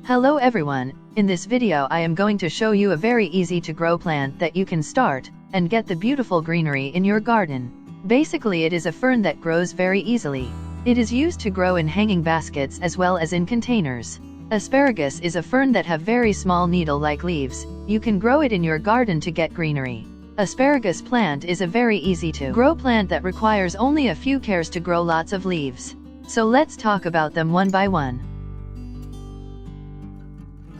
Hello everyone, in this video I am going to show you a very easy to grow plant that you can start and get the beautiful greenery in your garden. Basically it is a fern that grows very easily. It is used to grow in hanging baskets as well as in containers. Asparagus is a fern that have very small needle-like leaves. You can grow it in your garden to get greenery. Asparagus plant is a very easy to grow plant that requires only a few cares to grow lots of leaves. So let's talk about them one by one.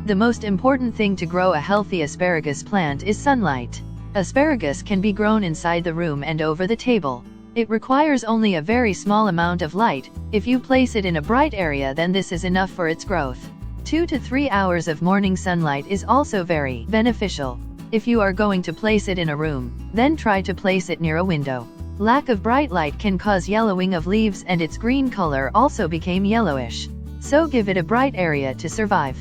The most important thing to grow a healthy asparagus plant is sunlight. Asparagus can be grown inside the room and over the table. It requires only a very small amount of light. If you place it in a bright area, then this is enough for its growth. 2 to 3 hours of morning sunlight is also very beneficial. If you are going to place it in a room, then try to place it near a window. Lack of bright light can cause yellowing of leaves and its green color also became yellowish. So give it a bright area to survive.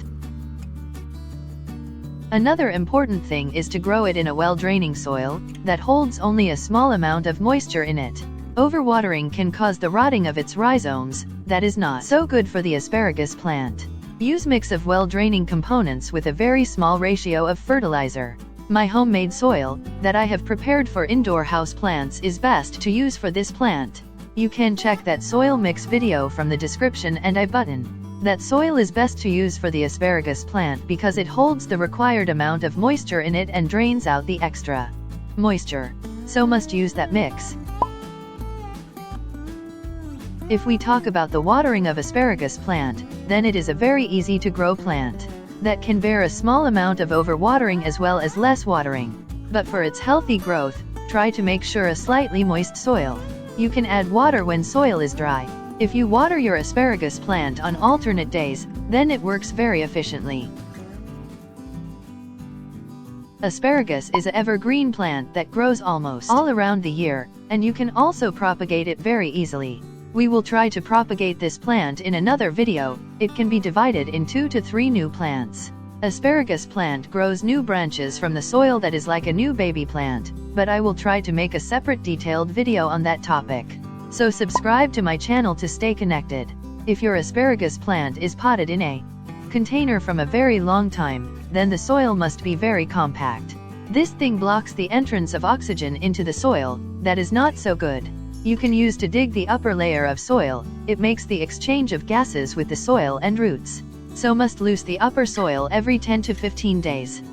Another important thing is to grow it in a well-draining soil that holds only a small amount of moisture in it. Overwatering can cause the rotting of its rhizomes. That is not so good for the asparagus plant. Use mix of well-draining components with a very small ratio of fertilizer. My homemade soil that I have prepared for indoor house plants is best to use for this plant. You can check that soil mix video from the description and I button. That soil is best to use for the asparagus plant because it holds the required amount of moisture in it and drains out the extra moisture. So must use that mix. If we talk about the watering of asparagus plant, then it is a very easy to grow plant that can bear a small amount of overwatering as well as less watering. But for its healthy growth, try to make sure a slightly moist soil. You can add water when soil is dry. If you water your asparagus plant on alternate days, then it works very efficiently. Asparagus is an evergreen plant that grows almost all around the year, and you can also propagate it very easily. We will try to propagate this plant in another video. It can be divided in 2 to 3 new plants. Asparagus plant grows new branches from the soil that is like a new baby plant, but I will try to make a separate detailed video on that topic. So subscribe to my channel to stay connected. If your asparagus plant is potted in a container from a very long time, then the soil must be very compact. This thing blocks the entrance of oxygen into the soil. That is not so good. You can use to dig the upper layer of soil. It makes the exchange of gases with the soil and roots. So must loose the upper soil every 10 to 15 days.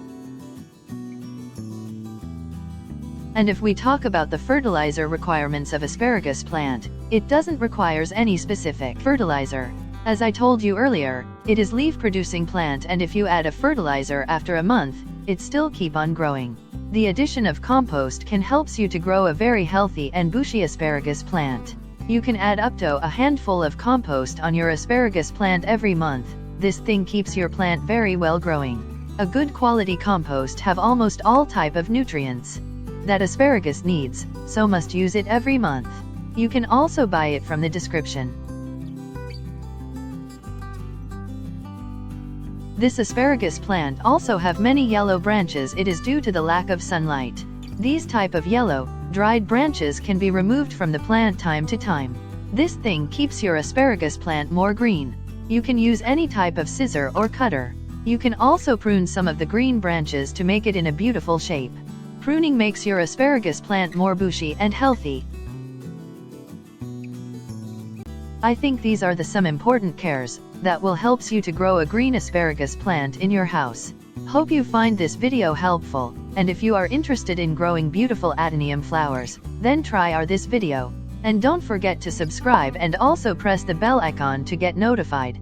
And if we talk about the fertilizer requirements of asparagus plant, it doesn't requires any specific fertilizer. As I told you earlier, it is leaf-producing plant, and if you add a fertilizer after a month, it still keep on growing. The addition of compost can helps you to grow a very healthy and bushy asparagus plant. You can add up to a handful of compost on your asparagus plant every month. This thing keeps your plant very well growing. A good quality compost have almost all type of nutrients that asparagus needs, so must use it every month. You can also buy it from the description. This asparagus plant also have many yellow branches. It is due to the lack of sunlight. These type of yellow, dried branches can be removed from the plant time to time. This thing keeps your asparagus plant more green. You can use any type of scissor or cutter. You can also prune some of the green branches to make it in a beautiful shape. Pruning makes your asparagus plant more bushy and healthy. I think these are some important cares that will helps you to grow a green asparagus plant in your house. Hope you find this video helpful, and if you are interested in growing beautiful adenium flowers, then try this video. And don't forget to subscribe and also press the bell icon to get notified.